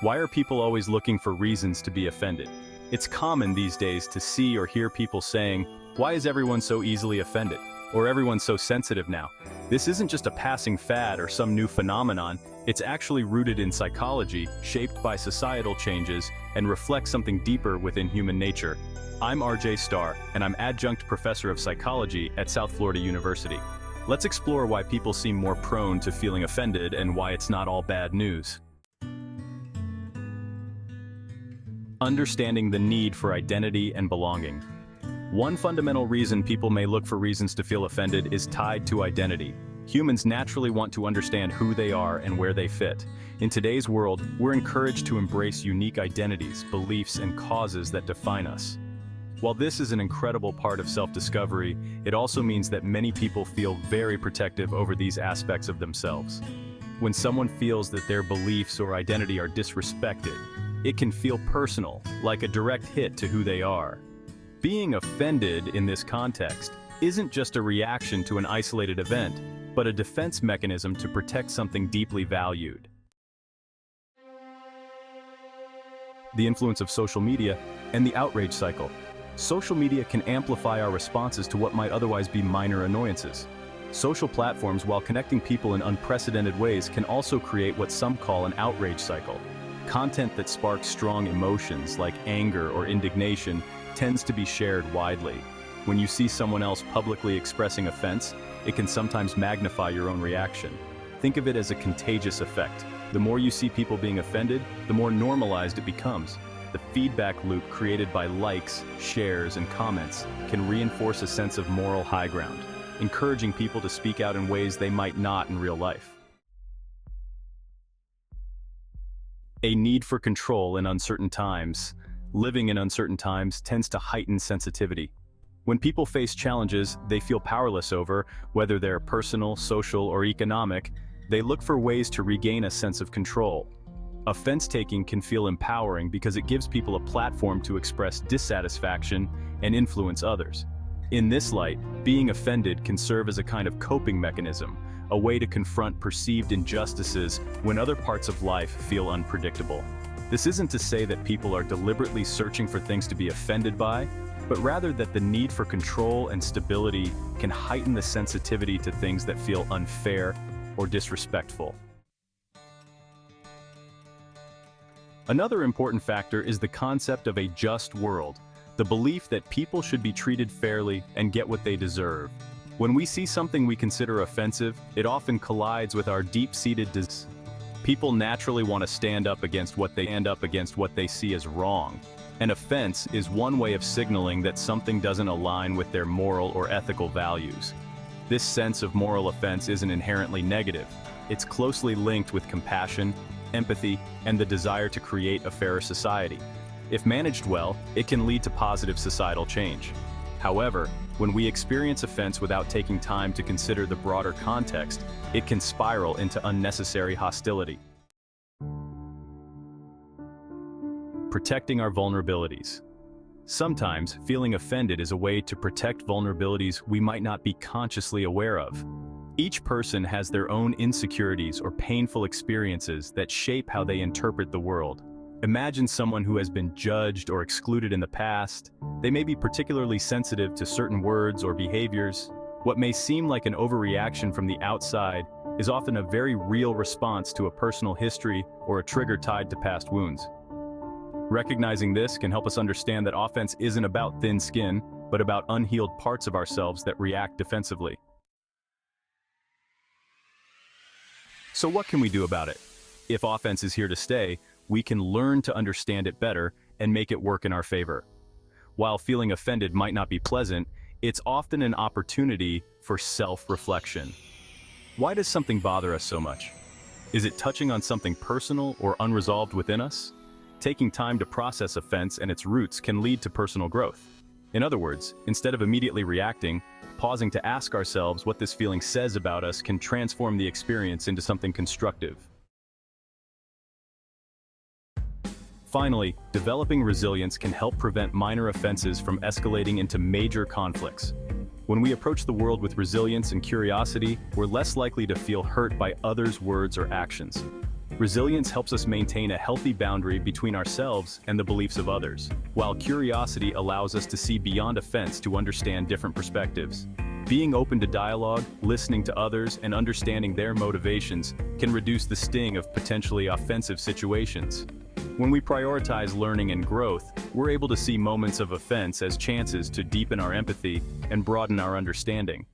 Why are people always looking for reasons to be offended? It's common these days to see or hear people saying, "Why is everyone so easily offended?" Or "Everyone's so sensitive now." This isn't just a passing fad or some new phenomenon, it's actually rooted in psychology, shaped by societal changes, and reflects something deeper within human nature. I'm RJ Starr, and I'm adjunct professor of psychology at South Florida University. Let's explore why people seem more prone to feeling offended and why it's not all bad news. Understanding the need for identity and belonging. One fundamental reason people may look for reasons to feel offended is tied to identity. Humans naturally want to understand who they are and where they fit. In today's world, we're encouraged to embrace unique identities, beliefs, and causes that define us. While this is an incredible part of self-discovery, it also means that many people feel very protective over these aspects of themselves. When someone feels that their beliefs or identity are disrespected, it can feel personal, like a direct hit to who they are. Being offended in this context isn't just a reaction to an isolated event, but a defense mechanism to protect something deeply valued. The influence of social media and the outrage cycle. Social media can amplify our responses to what might otherwise be minor annoyances. Social platforms, while connecting people in unprecedented ways, can also create what some call an outrage cycle. Content that sparks strong emotions, like anger or indignation, tends to be shared widely. When you see someone else publicly expressing offense, it can sometimes magnify your own reaction. Think of it as a contagious effect. The more you see people being offended, the more normalized it becomes. The feedback loop created by likes, shares, and comments can reinforce a sense of moral high ground, encouraging people to speak out in ways they might not in real life. A need for control in uncertain times. Living in uncertain times tends to heighten sensitivity. When people face challenges they feel powerless over, whether they're personal, social, or economic, they look for ways to regain a sense of control. Offense-taking can feel empowering because it gives people a platform to express dissatisfaction and influence others. In this light, being offended can serve as a kind of coping mechanism, a way to confront perceived injustices when other parts of life feel unpredictable. This isn't to say that people are deliberately searching for things to be offended by, but rather that the need for control and stability can heighten the sensitivity to things that feel unfair or disrespectful. Another important factor is the concept of a just world, the belief that people should be treated fairly and get what they deserve. When we see something we consider offensive, it often collides with our deep-seated desires. People naturally want to stand up against what they see as wrong. An offense is one way of signaling that something doesn't align with their moral or ethical values. This sense of moral offense isn't inherently negative. It's closely linked with compassion, empathy, and the desire to create a fairer society. If managed well, it can lead to positive societal change. However, when we experience offense without taking time to consider the broader context, it can spiral into unnecessary hostility. Protecting our vulnerabilities. Sometimes, feeling offended is a way to protect vulnerabilities we might not be consciously aware of. Each person has their own insecurities or painful experiences that shape how they interpret the world. Imagine someone who has been judged or excluded in the past. They may be particularly sensitive to certain words or behaviors. What may seem like an overreaction from the outside is often a very real response to a personal history or a trigger tied to past wounds. Recognizing this can help us understand that offense isn't about thin skin, but about unhealed parts of ourselves that react defensively. So what can we do about it? If offense is here to stay, we can learn to understand it better and make it work in our favor. While feeling offended might not be pleasant, it's often an opportunity for self-reflection. Why does something bother us so much? Is it touching on something personal or unresolved within us? Taking time to process offense and its roots can lead to personal growth. In other words, instead of immediately reacting, pausing to ask ourselves what this feeling says about us can transform the experience into something constructive. Finally, developing resilience can help prevent minor offenses from escalating into major conflicts. When we approach the world with resilience and curiosity, we're less likely to feel hurt by others' words or actions. Resilience helps us maintain a healthy boundary between ourselves and the beliefs of others, while curiosity allows us to see beyond offense to understand different perspectives. Being open to dialogue, listening to others, and understanding their motivations can reduce the sting of potentially offensive situations. When we prioritize learning and growth, we're able to see moments of offense as chances to deepen our empathy and broaden our understanding.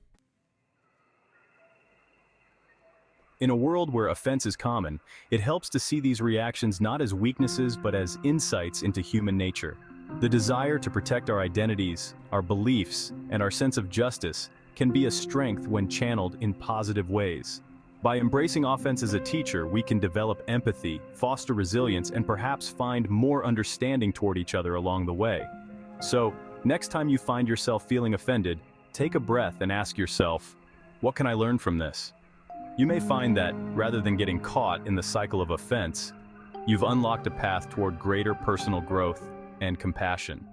In a world where offense is common, it helps to see these reactions not as weaknesses but as insights into human nature. The desire to protect our identities, our beliefs, and our sense of justice can be a strength when channeled in positive ways. By embracing offense as a teacher, we can develop empathy, foster resilience, and perhaps find more understanding toward each other along the way. So, next time you find yourself feeling offended, take a breath and ask yourself, what can I learn from this? You may find that, rather than getting caught in the cycle of offense, you've unlocked a path toward greater personal growth and compassion.